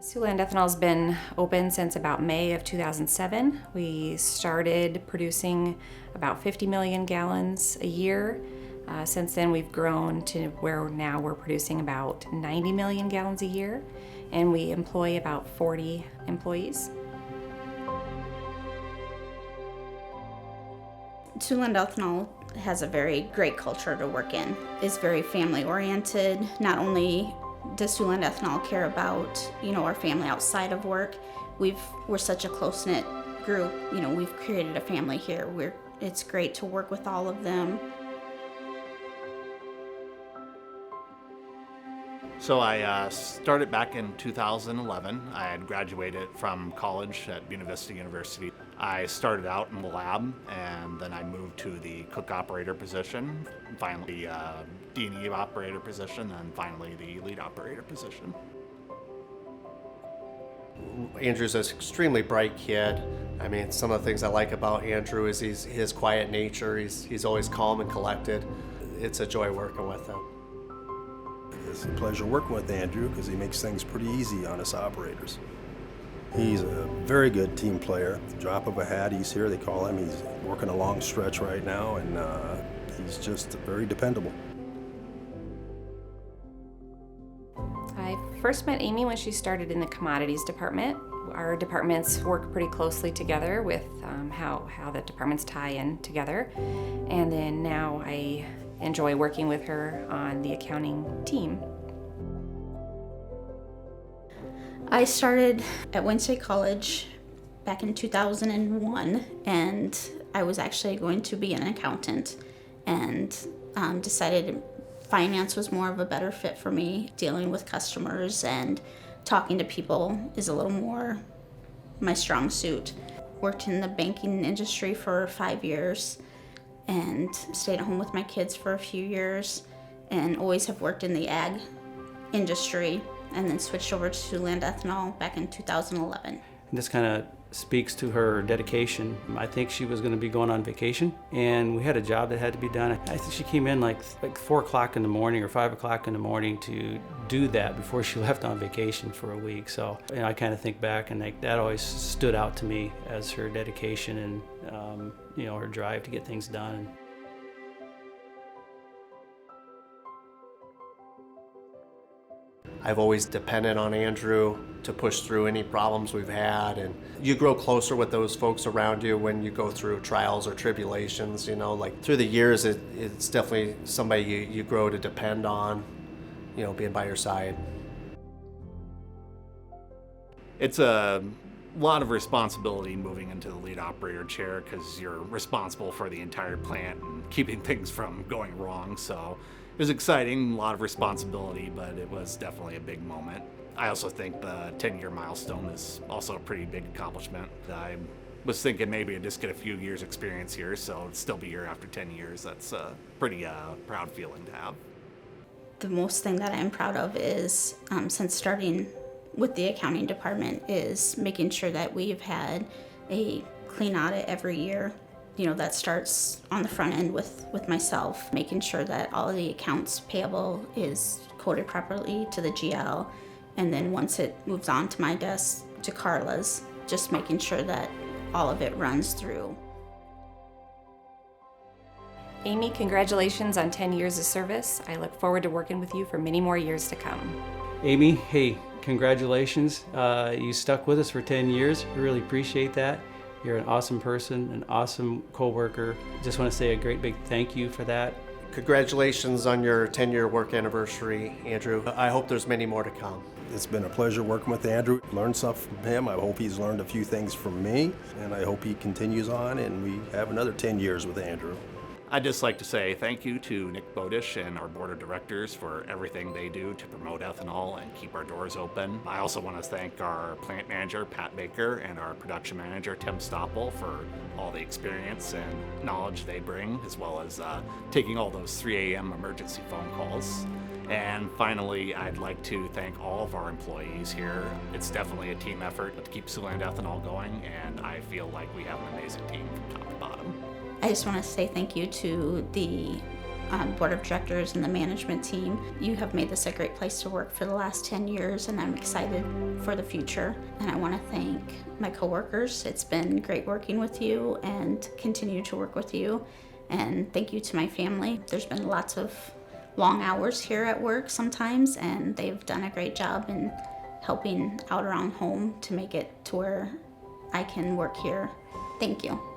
Siouxland Ethanol has been open since about May of 2007. We started producing about 50 million gallons a year. Since then, we've grown to where now we're producing about 90 million gallons a year, and we employ about 40 employees. Siouxland Ethanol has a very great culture to work in. It's very family oriented. Not only does Siouxland Ethanol care about, our family outside of work, we're such a close-knit group. We've created a family here. It's great to work with all of them. So I started back in 2011. I had graduated from college at Buena Vista University. I started out in the lab, and then I moved to the cook operator position, finally D&E operator position, and finally the lead operator position. Andrew's an extremely bright kid. I mean, some of the things I like about Andrew is his quiet nature. He's always calm and collected. It's a joy working with him. It's a pleasure working with Andrew because he makes things pretty easy on us operators. He's a very good team player. Drop of a hat, he's here, they call him. He's working a long stretch right now, and he's just very dependable. I first met Amy when she started in the commodities department. Our departments work pretty closely together with how the departments tie in together. And then now I enjoy working with her on the accounting team. I started at Wayne State College back in 2001, and I was actually going to be an accountant, and decided finance was more of a better fit for me. Dealing with customers and talking to people is a little more my strong suit. Worked in the banking industry for 5 years and stayed at home with my kids for a few years, and always have worked in the ag industry, and then switched over to Siouxland Ethanol back in 2011. And this kind of speaks to her dedication. I think she was going to be going on vacation, and we had a job that had to be done. I think she came in like 4 o'clock in the morning or 5 o'clock in the morning to do that before she left on vacation for a week. So I kind of think back, and that always stood out to me as her dedication and her drive to get things done. I've always depended on Andrew to push through any problems we've had, and you grow closer with those folks around you when you go through trials or tribulations. Like through the years, it's definitely somebody you grow to depend on, being by your side. It's a lot of responsibility moving into the lead operator chair because you're responsible for the entire plant and keeping things from going wrong. So it was exciting, a lot of responsibility, but it was definitely a big moment. I also think the 10-year milestone is also a pretty big accomplishment. I was thinking maybe I'd just get a few years experience here, so it'd still be here after 10 years. That's a pretty proud feeling to have. The most thing that I'm proud of is, since starting with the accounting department, is making sure that we've had a clean audit every year. That starts on the front end with myself, making sure that all of the accounts payable is coded properly to the GL, and then once it moves on to my desk to Carla's, just making sure that all of it runs through. Amy, congratulations on 10 years of service. I look forward to working with you for many more years to come. Amy, hey, congratulations. You stuck with us for 10 years. We really appreciate that. You're an awesome person, an awesome coworker. Just want to say a great big thank you for that. Congratulations on your 10-year work anniversary, Andrew. I hope there's many more to come. It's been a pleasure working with Andrew. Learned stuff from him. I hope he's learned a few things from me, and I hope he continues on and we have another 10 years with Andrew. I'd just like to say thank you to Nick Bodish and our board of directors for everything they do to promote ethanol and keep our doors open. I also want to thank our plant manager, Pat Baker, and our production manager, Tim Stoppel, for all the experience and knowledge they bring, as well as taking all those 3 a.m. emergency phone calls. And finally, I'd like to thank all of our employees here. It's definitely a team effort to keep Siouxland Ethanol going, and I feel like we have an amazing team from top to bottom. I just want to say thank you to the board of directors and the management team. You have made this a great place to work for the last 10 years, and I'm excited for the future. And I want to thank my coworkers. It's been great working with you and continue to work with you. And thank you to my family. There's been lots of long hours here at work sometimes, and they've done a great job in helping out around home to make it to where I can work here. Thank you.